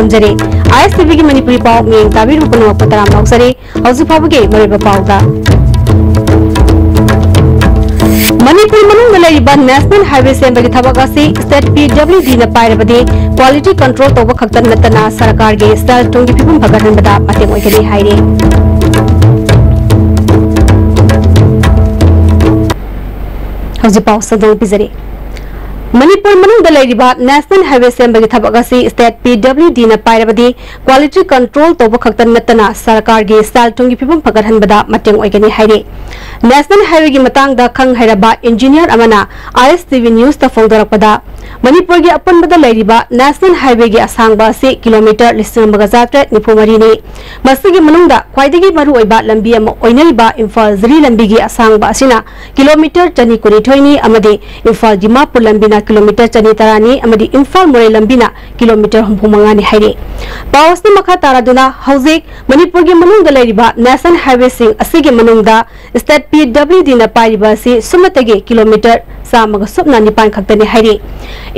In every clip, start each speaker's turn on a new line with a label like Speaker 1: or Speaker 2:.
Speaker 1: तमजरे ISTV की मणिपुरी पाव में ताबीर रुपनो Patram नौसरे हौजी फाबगे मरेबा पावदा Manipur मनुंग लेरिबा national highway सेंबगी थबक असी स्टेट PWD न पाइरबदे क्वालिटी कंट्रोल तोब खक्तन नतना सरकार गे स्टाइल टोंगी फिबम फगरहनबदा मतेंग ओइगदे हाइरे हौजी पाव सदन पिजरे मणिपुर मनुंग लेरिबा नेशनल हाईवे सेंबगी थबक असी स्टेट PWD न पाइरबदे क्वालिटी कंट्रोल तोब खक्तन नतना सरकार गे स्टाइल टोंगी फिबम फगरहनबदा मतेंग ओइगदे हाइरे नेशनल हाईवे की मतंग दा खंग हैरबा इंजीनियर अमना ISTV न्यूज ता फोंदरपदा मणिपुर की अपनबदा लेरिबा नेशनल हाईवे की असांगबा से किलोमीटर 1993 ने मसिगी मनुंगदा ख्वाइदगी मरु ओइबा लंबी अम ओइनरिबा इम्फाल जिरी लंबी की असांगबा असिना किलोमीटर 229 नि अमदि इम्फाल दिमापुर लंबीना किलोमीटर 213 नि अमदि इम्फाल मोरे लंबीना किलोमीटर 35 नि हाइरे पावसनि मखा तारादुना हौजिक मणिपुर की मनुंगदा लेरिबा नेशनल हाईवे सिंग असिगी मनुंगदा स्टेट PWD न पाइबा से सुमतगे किलोमीटर सामग सुपना निपान खक्तने हाइरे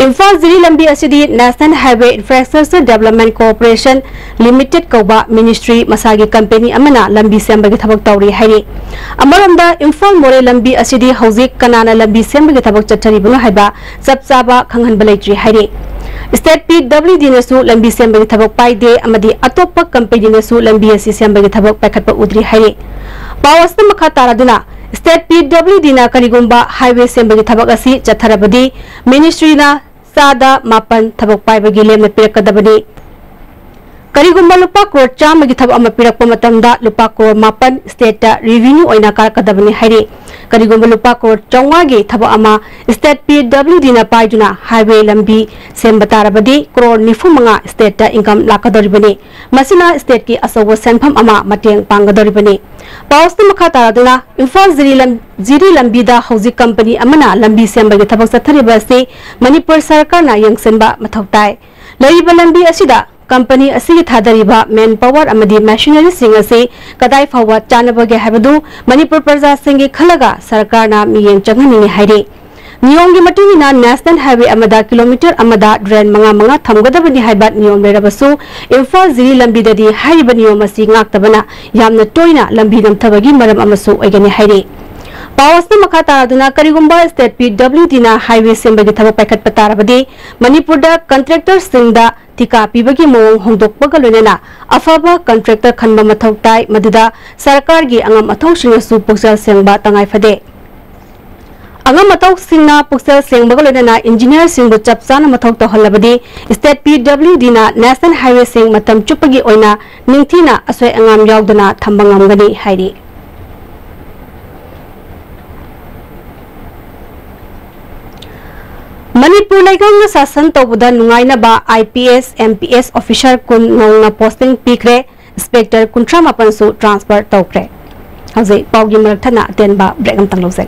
Speaker 1: इम्फाल जिरी लंबी असिदी national highway infrastructure development corporation limited कौबा मिनिस्ट्री मसागी कंपनी अमना लंबी सेंबगी थबक तौरी हाइरे अमरमदा इम्फाल मोरे लंबी असिदी हौजिक कनाना लंबी सेंबगी थबक चथरिबनो हाइबा चपचाबा खंगहनबा लेट्री हाइरे स्टेट PWD नसु लंबी सेंबगी थबक पाइदे अमदी अतोप्पा कंपनी नसु लंबी असि सेंबगी थबक पैखटपा उद्री हाइरे पावसना मखा तारादुना स्टेट PWD ना करिगुंबा हाईवे सेंबगी थबक असी चथरबदी मिनिस्ट्री ना सादा मापन थबक पाइबगी लेमना पिरकदबनी करिगुंबा लुपा करोड़ चामगी थबक अमा पिरकपा मतमदा लुपा करोड़ मापन स्टेट रेवेन्यू ओइना कारकदबनी हाइरे करिगुंबा लुपा करोड़ 4 गी थबक अमा स्टेट PWD ना पाइदुना हाईवे लंबी सेंबतारबदी करोड़ 95 स्टेट इनकम लाकदोरिबनी मसिना स्टेट की असौब सेंफम अमा मतेंग पांगदोरिबनी पावसनि मखा तारादुना इम्फाल जिरी लंबीदा हौजिक कंपनी अमना लंबी सेंबगी थबक चथरिबा से मणिपुर सरकार ना यंगसनबा मथौ ताय लैरिबा लंबी असिदा कंपनी असिगी थादरिबा मेन पावर अमदी मशीनरी सिंग असे कदाई फावा चानबगे हाबदु मणिपुर प्रजा सिंगी खलगा सरकार ना मियें चंगनिंग हाइरे नियम की मटिंगिना नेशनल हाईवे अमदा किलोमीटर अमदा ड्रेन मंगा थमगदबनी हाइबा नियम लेरबसु इम्फाल जिरी लंबीददी हाइरिबा नियम असि ngaktabana yamna toina lambi namthabagi maram amasu oigani haire पावसना मखा तारादुना करिगुंबा स्टेट PWD ना हाईवे सेंबगी थबक पैखट पतारबदी मणिपुर दा कंट्रैक्टर सिंगदा टिका पीबगी मोंग होंदोकपगा लोनेना अफाबा कंट्रैक्टर खनबा मथौ ताय मदुदा सरकार गी अंगम अथौसिंगसु पुक्सल सेंगबा तंगाई फदे अंगम अथौ सिंगना पुक्सल सेंगबगा लोनेना इंजीनियर सिंगबु चपचाना मथौ तोहलबदी स्टेट PWD ना नेशनल हाईवे सिंग मतम चुपगी ओइना निंगथिना असोय अंगम यावदना थंबंगमगनी हाइरे मणिपुर लेगंग शासन तौबदा नुंगाइनबा IPS MPS ऑफिसर कुन नौना पोस्टिंग पीखरे इंस्पेक्टर कुंट्रा मापन सु ट्रांसफर तौखरे हजे पाउगी मरथना तेनबा break अमतंग लौजै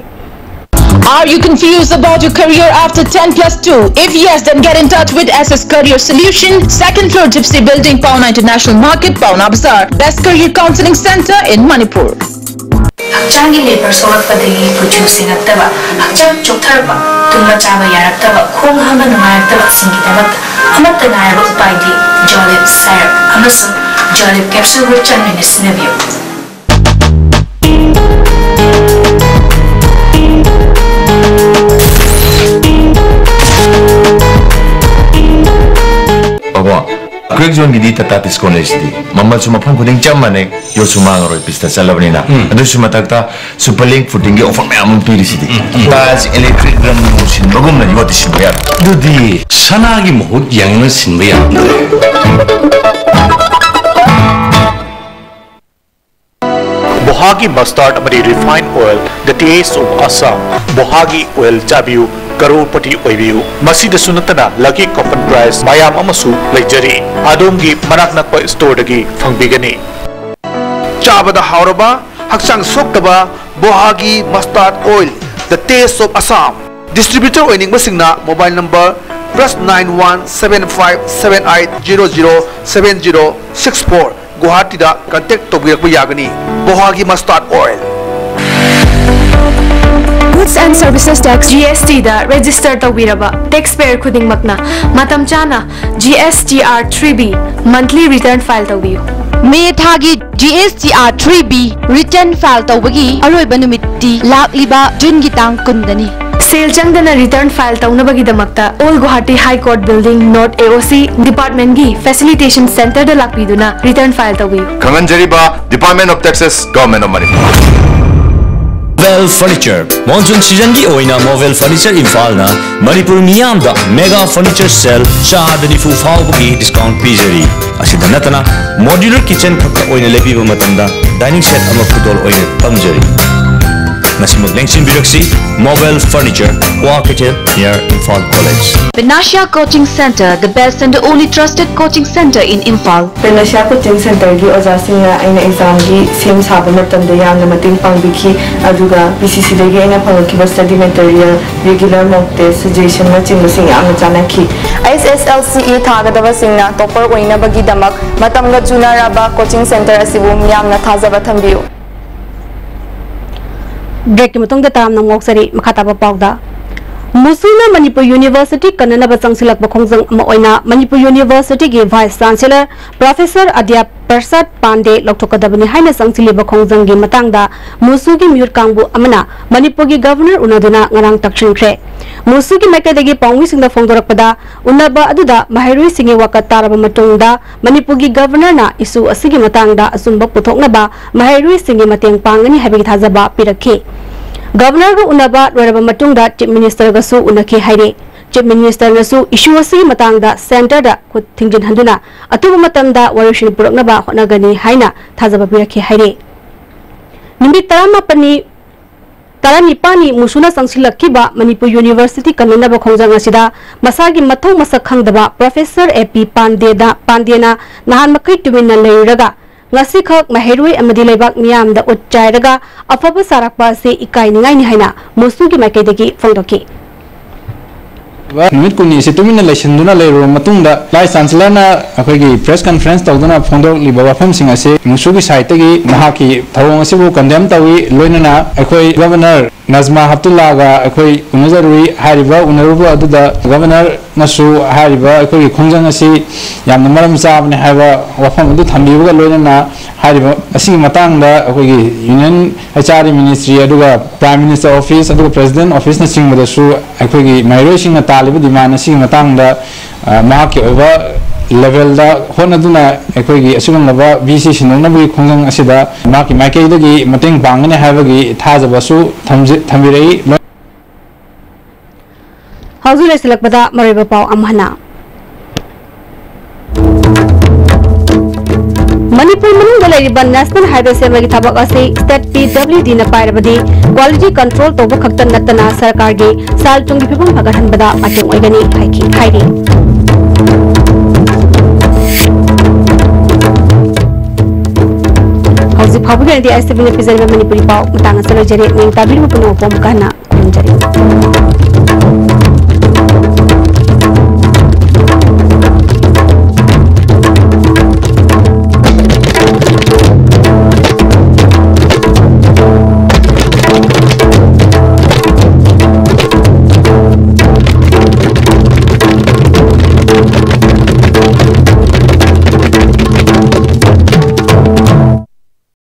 Speaker 2: Are you confused about your career after 10+2? If yes, then get in touch with SS Career Solution, second floor Gypsy Building, Pauna International Market, Pauna Bazaar. Best career counseling center in Manipur.
Speaker 3: Hakchangi labor solapadi producing attaba hakchang choktarba tunma chaba yaraktaba khong hama nungayaktaba singidabak amatta naiba upaidi Jolib Syrup amasu Jolib capsule with chanmini sinabiyo
Speaker 4: Greg John gidi tata discount SD. Mama cuma phone kuding jam mana yo cuma ngoroi pista salabni na. Ado cuma takta Superlink footing ge offer me amun pili sidi. Bas electric drum machine bagum na yo disin bayar. Dudi
Speaker 5: sana gi mohut yang na sin bayar.
Speaker 6: Bohagi mustard amari refined oil, the taste of Assam. Bohagi oil jabiu. करोड़पति ओइबियु मसीद सुनतना lucky coupon prize मायाम अमसु लेजरी आदोमगी मनाक नकप स्टोर दगी फंगबिगनी चाबदा हावरबा हक्संग सोक्तबा Bohagi mustard oil the taste of Assam distributor ओइनिंग बसिंगना मोबाइल नंबर +917578007064 गुवाहाटी दा कांटेक्ट तोबिरक यागनी Bohagi mustard oil
Speaker 7: Goods and Services Tax GST da register tawiraba taxpayer khuding makna matam chana GSTR 3B monthly return file tawiyu
Speaker 8: May thagi GSTR 3B return file tawagi aroiba numiti lakliba June gi tang kundani
Speaker 7: Sale changdana return file tawnabagi damakta All Guwahati High Court Building North AOC Department gi Facilitation Center da lakpiduna return file tawiyu
Speaker 4: Kanganjariba Department of Taxes Government of Manipur
Speaker 9: Mobile Furniture Monsoon season ki oina Mobile Furniture Imphal na Manipur miyam da Mega Furniture Sale shahadani fu fawgi discount pizari asida natana modular kitchen khakta oina lebiba matamda dining set ama khudol oina pamjari Nasimag Lengsin Biroxi Mobile Furniture Walkatil near Imphal College
Speaker 8: Benasha Coaching Center, the best and the only trusted coaching center in Imphal.
Speaker 10: Benasha Coaching Center gi oja singa aina exam gi sim saba matamda yamna mating pangbiki aduga PCC dagi aina phangki study material regular mock test suggestion na chingusing amna chanaki
Speaker 11: SSLCE thagadaba singna topper oina bagi damak matamga junaraba coaching center asibu yamna thajaba thambiyu
Speaker 1: Break ki matong da tam nang moksari makataba pawda Musuna Manipur University kanana ba changsilak ba khongjang ama oina Manipur University gi Vice Chancellor Professor Adya Prasad Pande lokthokadabani haina changsili ba khongjang gi matangda Musu gi myur kangbu amana Manipur gi Governor unaduna ngarang takshrinkre Musu gi maikadagi pangwi singda phongdorakpada unaba aduda mahairui singi wakat taraba matungda Manipur gi Governor na isu asigi matangda asumba puthoknaba mahairui singi mateng pangani habigi thajaba pirakhi Governor ga unaba raraba matungda Chief Minister ga su unaki haire Chief Minister na su issue asigi matangda center da khut thingjin handuna atuba matamda warushin puraknaba honagani haina thajaba pirakhi haire Nimbi Taranipani Musuna Sangsilakkiba Manipur University kanana ba khongjang asida masagi mathau masak khangdaba Professor AP Pandena nahan makai tumina leiraga ngasi khak maherui amadi lebak miyam da utchairaga afaba sarakpa se ikai ningai ni haina musu gi makai degi phongdoki
Speaker 12: Numit kuni si tumina leisinduna leiro matungda Vice Chancellor na akhoi press conference tawduna phongdok liba wafam singa se musu gi site gi mahaki thawong asibu condemn tawi loinana akhoi Governor Nazma Abdullah ga akhoi unazarui hariba unaruba aduda Governor nasu hariba akhoi khongjang asi yamna maram sabne haiba wafam adu thambibuga loinana hariba asi matangda akhoi Union HR Ministry aduga Prime Minister Office aduga President Office na singmada su akhoi mairoi singa talibu demand asi matangda mahaki oba level da honaduna akhoi asugamba BC sinongnabu khongjang asida mahaki maikei dagi mateng bangane haibagi thajabasu thambirai
Speaker 1: Hauzule silakbada mariba paw amhana Manipur manung dalai National Highway Semagi thabak ase State PWD na pairabadi quality control toba khaktan natana sarkar gi sal chungi phibum phagarhan bada mateng oigani hairi Hauzi phabugan di ICB na pizari Manipuri paw matanga salo jare ning tabiru puno pom kana kunjari